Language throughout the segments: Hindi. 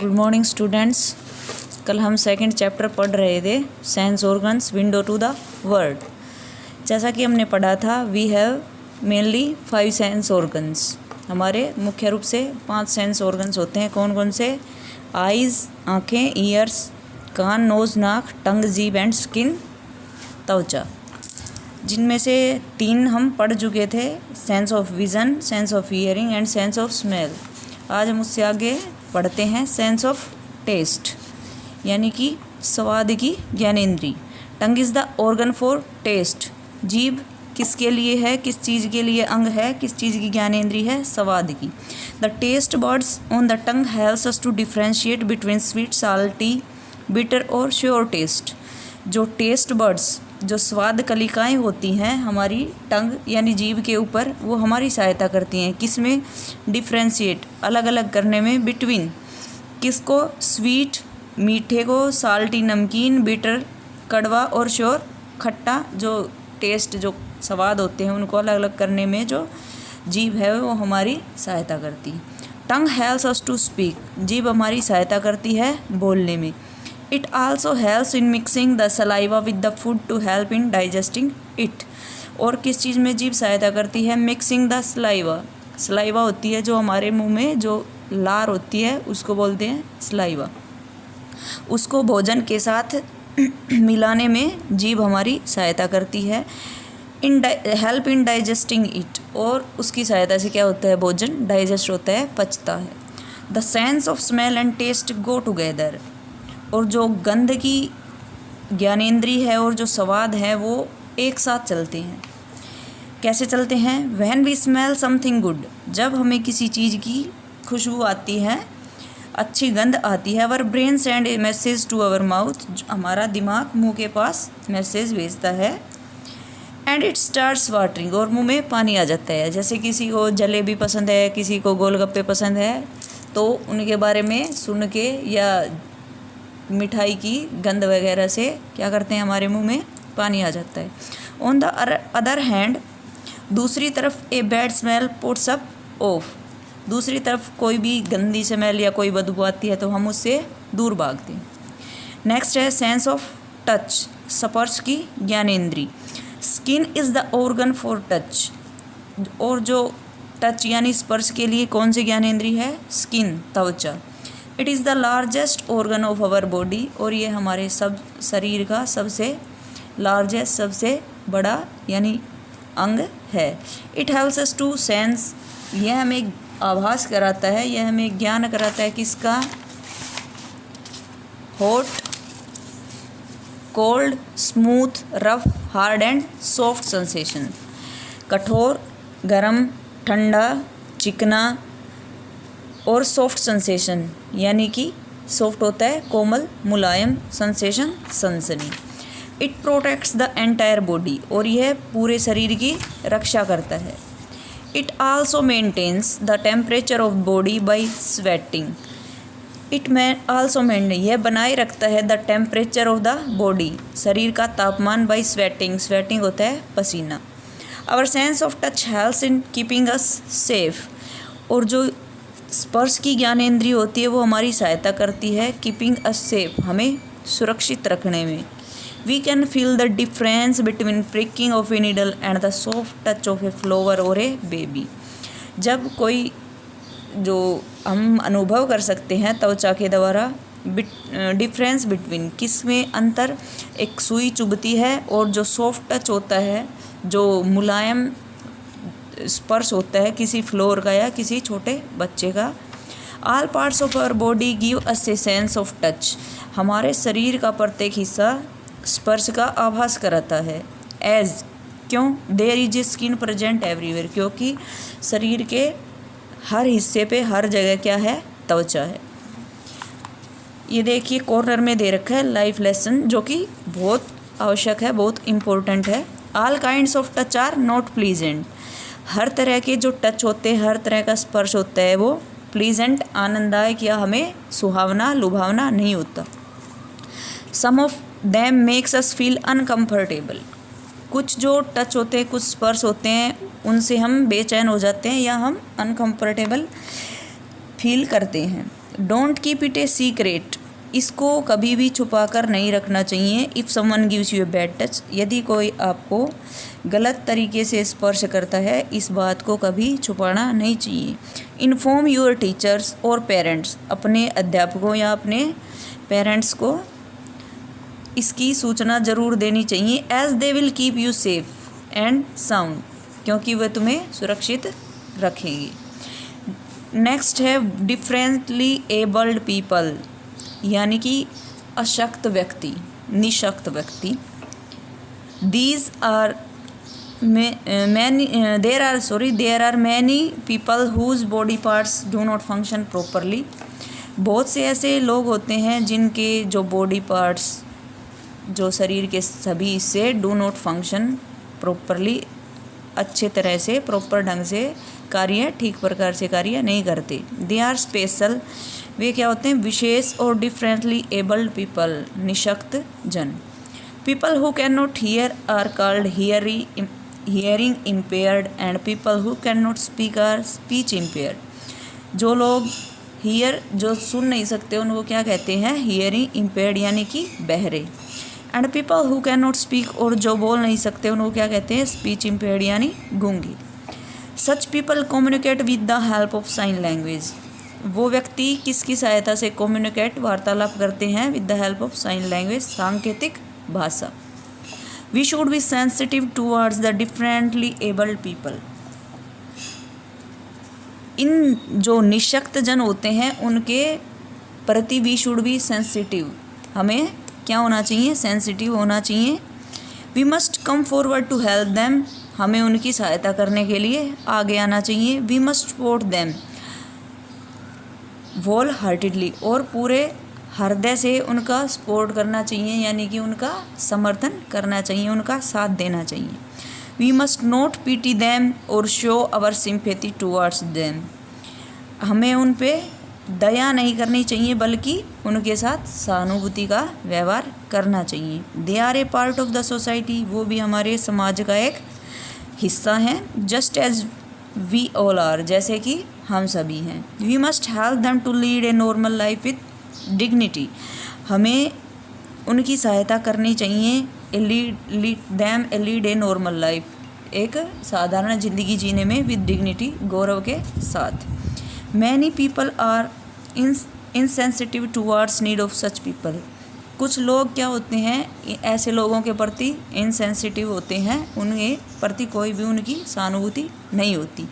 Good morning students. कल हम सेकंड चैप्टर पढ़ रहे थे, sense organs window to the world. जैसा कि हमने पढ़ा था, we have mainly 5 sense organs. हमारे मुख्य रूप से 5 सेंस ऑर्गन्स होते हैं। कौन कौन से? आइज़ आँखें, ईयर्स कान, नोज़ नाक, टंग जीभ एंड स्किन त्वचा, जिनमें से 3 हम पढ़ चुके थे, sense of vision, sense of hearing and sense of smell. आज हम उससे आगे पढ़ते हैं सेंस ऑफ टेस्ट, यानी कि स्वाद की ज्ञानेंद्री। Tongue is the organ for taste. जीभ किसके लिए है, किस चीज़ के लिए अंग है, किस चीज़ की ज्ञानेंद्री है? स्वाद की। The taste buds on the tongue helps us to differentiate between sweet, salty, bitter और श्योर टेस्ट। जो टेस्ट बर्ड्स, जो स्वाद कलिकाएँ होती हैं हमारी टंग यानी जीभ के ऊपर, वो हमारी सहायता करती हैं किस में? डिफ्रेंशिएट, अलग अलग करने में, बिटवीन किसको? स्वीट मीठे को, साल्टी नमकीन, बिटर कड़वा और श्योर खट्टा। जो टेस्ट, जो स्वाद होते हैं उनको अलग अलग करने में जो जीभ है वो हमारी सहायता करती है। टंग हेल्प्स अस टू स्पीक। जीभ हमारी सहायता करती है बोलने में। It also helps in mixing the saliva with the food to help in digesting it। और किस चीज़ में जीभ सहायता करती है? Mixing the saliva. सलाइवा होती है जो हमारे मुंह में जो लार होती है उसको बोलते हैं सलाइवा। उसको भोजन के साथ मिलाने में जीभ हमारी सहायता करती है। हेल्प इन डाइजेस्टिंग इट, और उसकी सहायता से क्या होता है? भोजन डाइजेस्ट होता है, पचता है। The sense of smell and taste go together. और जो गंध की ज्ञानेंद्री है और जो स्वाद है वो एक साथ चलते हैं। कैसे चलते हैं? When we smell something good, जब हमें किसी चीज़ की खुशबू आती है, अच्छी गंध आती है, our brain send a message to our mouth, हमारा दिमाग मुंह के पास मैसेज भेजता है। एंड इट स्टार्ट्स वाटरिंग, और मुंह में पानी आ जाता है। जैसे किसी को जलेबी पसंद है, किसी को गोलगप्पे पसंद है, तो उनके बारे में सुन के या मिठाई की गंध वगैरह से क्या करते हैं? हमारे मुंह में पानी आ जाता है। ऑन द अदर हैंड, दूसरी तरफ, a bad smell puts up of. दूसरी तरफ कोई भी गंदी स्मेल या कोई बदबू आती है तो हम उससे दूर भागते हैं। नेक्स्ट है सेंस ऑफ टच, स्पर्श की ज्ञानेंद्री। Skin is the organ for touch. और जो टच यानी स्पर्श के लिए कौन सी ज्ञानेंद्री है? स्किन, त्वचा। It is the largest organ of our body, और ये हमारे सब शरीर का सबसे लार्जेस्ट, सबसे बड़ा यानी अंग है। It helps us to sense, यह हमें आभास कराता है, यह हमें ज्ञान कराता है किसका? Hot, cold, smooth, rough, hard and soft sensation. कठोर, गरम, ठंडा, चिकना और सॉफ्ट सेंसेशन, यानी कि सॉफ्ट होता है कोमल, मुलायम, सेंसेशन सनसनी। It protects the entire body, और यह पूरे शरीर की रक्षा करता है। It also maintains the temperature of body by sweating. It also maintain, यह बनाए रखता है the temperature of the body, शरीर का तापमान, बाय स्वेटिंग। स्वेटिंग होता है पसीना। Our sense of touch helps in keeping us safe, और जो स्पर्श की ज्ञानेंद्रिय होती है वो हमारी सहायता करती है कीपिंग अस सेफ, हमें सुरक्षित रखने में। We can feel the difference between pricking of a needle and the soft touch of a flower और ए बेबी। जब कोई, जो हम अनुभव कर सकते हैं त्वचा के द्वारा, डिफरेंस बिटवीन, किस में अंतर? एक सुई चुभती है और जो सॉफ्ट टच होता है, जो मुलायम स्पर्श होता है किसी फ्लोर का या किसी छोटे बच्चे का। All parts of our body give us a sense of touch. हमारे शरीर का प्रत्येक हिस्सा स्पर्श का आभास कराता है। एज, क्यों? There is a skin present everywhere, क्योंकि शरीर के हर हिस्से पे, हर जगह क्या है? त्वचा है। ये देखिए कॉर्नर में दे रखा है लाइफ लेसन, जो कि बहुत आवश्यक है, बहुत इम्पोर्टेंट है। All kinds of touch are not pleasant. हर तरह के जो टच होते हैं, हर तरह का स्पर्श होता है, वो प्लीजेंट, आनंददायक या हमें सुहावना, लुभावना नहीं होता। Some of them makes us feel uncomfortable. कुछ जो टच होते हैं, कुछ स्पर्श होते हैं, उनसे हम बेचैन हो जाते हैं या हम अनकम्फर्टेबल फील करते हैं। Don't keep it a secret, इसको कभी भी छुपा कर नहीं रखना चाहिए। If someone gives U a bad touch, यदि कोई आपको गलत तरीके से स्पर्श करता है, इस बात को कभी छुपाना नहीं चाहिए। इन्फॉर्म योर टीचर्स और पेरेंट्स, अपने अध्यापकों या अपने पेरेंट्स को इसकी सूचना ज़रूर देनी चाहिए। As they will keep you safe and sound, क्योंकि वह तुम्हें सुरक्षित रखेंगे। नेक्स्ट है डिफरेंटली एबल्ड पीपल, यानी कि अशक्त व्यक्ति, निशक्त व्यक्ति। There are many people whose body parts do not function properly, बहुत से ऐसे लोग होते हैं जिनके जो बॉडी पार्ट्स, जो शरीर के सभी हिस्से डू नॉट फंक्शन प्रॉपरली, अच्छे तरह से प्रॉपर ढंग से कार्य, ठीक प्रकार से कार्य नहीं करते। दे आर स्पेशल, वे क्या होते हैं, विशेष और डिफरेंटली एबल्ड पीपल, निशक्त जन। People who can not hear are called hearing impaired and people who can not speak are speech impaired. जो लोग जो सुन नहीं सकते उनको क्या कहते हैं, हियरिंग इम्पेयर्ड यानी कि बहरे। And people who can not speak, और जो बोल नहीं सकते उनको क्या कहते हैं, स्पीच इम्पेयर्ड यानी गूंगी। Such people communicate with the help of sign language, वो व्यक्ति किसकी सहायता से कम्युनिकेट, वार्तालाप करते हैं, with the help of sign language, सांकेतिक भाषा। We should be sensitive towards the differently abled people, इन जो निशक्त जन होते हैं उनके प्रति वी शुड बी सेंसिटिव, हमें क्या होना चाहिए, सेंसिटिव होना चाहिए। We must come forward to help them, हमें उनकी सहायता करने के लिए आगे आना चाहिए। We must support them wholeheartedly, और पूरे हृदय से उनका सपोर्ट करना चाहिए, यानी कि उनका समर्थन करना चाहिए, उनका साथ देना चाहिए। We must not pity them और show our sympathy towards them, हमें उन पे दया नहीं करनी चाहिए बल्कि उनके साथ सहानुभूति का व्यवहार करना चाहिए। They are a part of the society, वो भी हमारे समाज का एक हिस्सा हैं। Just as we all are, जैसे कि हम सभी हैं। We must help them to lead a normal life with dignity, हमें उनकी सहायता करनी चाहिए। लीड ए नॉर्मल लाइफ, एक साधारण ज़िंदगी जीने में विद डिग्निटी, गौरव के साथ। Many people are insensitive towards need of such people, कुछ लोग क्या होते हैं, ऐसे लोगों के प्रति इनसेंसिटिव होते हैं, उनके प्रति कोई भी उनकी सहानुभूति नहीं होती।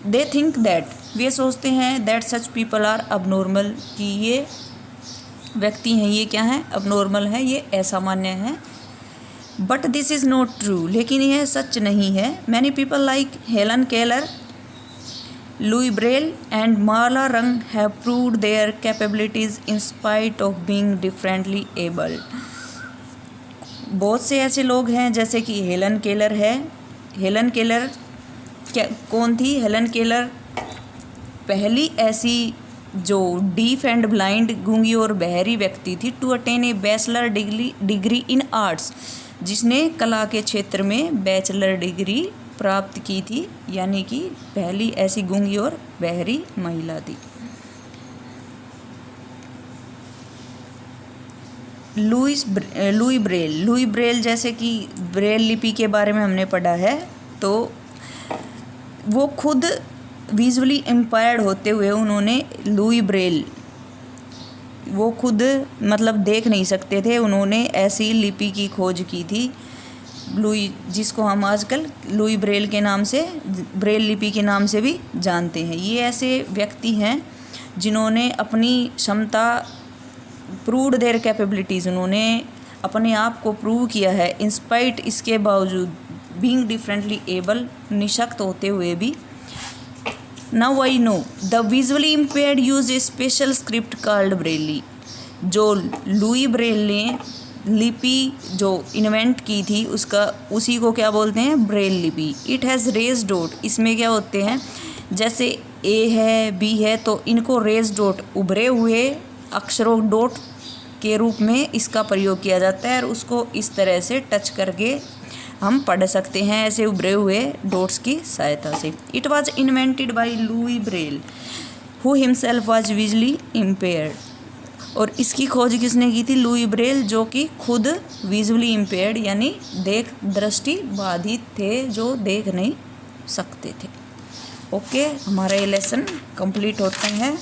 दे थिंक दैट, वे सोचते हैं, that such people are abnormal, कि ये व्यक्ति हैं, ये क्या है, अबनॉर्मल है, ये असामान्य है। But this is not true, लेकिन यह सच नहीं है। Many people like Helen Keller, Louis Braille and Marla Runyon have proved their capabilities in spite of being differently abled. बहुत से ऐसे लोग हैं जैसे कि हेलन केलर है। हेलन केलर क्या कौन थी? हेलन केलर पहली ऐसी जो डीफ एंड ब्लाइंड, गूंगी और बहरी व्यक्ति थी, to attain a bachelor degree in arts, जिसने कला के क्षेत्र में बैचलर डिग्री प्राप्त की थी, यानी कि पहली ऐसी गूंगी और बहरी महिला थी। लुई ब्रेल जैसे कि ब्रेल लिपि के बारे में हमने पढ़ा है, तो वो खुद विजुअली इम्पेयर्ड होते हुए उन्होंने लुई ब्रेल, वो खुद मतलब देख नहीं सकते थे, उन्होंने ऐसी लिपि की खोज की थी, लुई, जिसको हम आजकल लुई ब्रेल के नाम से, ब्रेल लिपि के नाम से भी जानते हैं। ये ऐसे व्यक्ति हैं जिन्होंने अपनी क्षमता, प्रूव्ड देयर कैपेबिलिटीज़, उन्होंने अपने आप को प्रूव किया है, इंस्पाइट, इसके बावजूद, बीइंग डिफरेंटली एबल, निशक्त होते हुए भी। Now I know the visually impaired use A special script called Braille, जो लुई ब्रेल ने लिपि जो इन्वेंट की थी उसी को क्या बोलते हैं? ब्रेल लिपि। इट हैज़ रेज डॉट, इसमें क्या होते हैं, जैसे ए है, बी है, तो इनको रेज डॉट, उभरे हुए अक्षरों, डॉट के रूप में इसका प्रयोग किया जाता है, और उसको इस तरह से टच करके हम पढ़ सकते हैं, ऐसे उभरे हुए डॉट्स की सहायता से। It was invented by Louis Braille, who himself was visually impaired, और इसकी खोज किसने की थी? लुई ब्रेल, जो कि खुद विजुअली इम्पेयर्ड यानी दृष्टि बाधित थे, जो देख नहीं सकते थे। ओके, हमारा ये लेसन कंप्लीट होता है।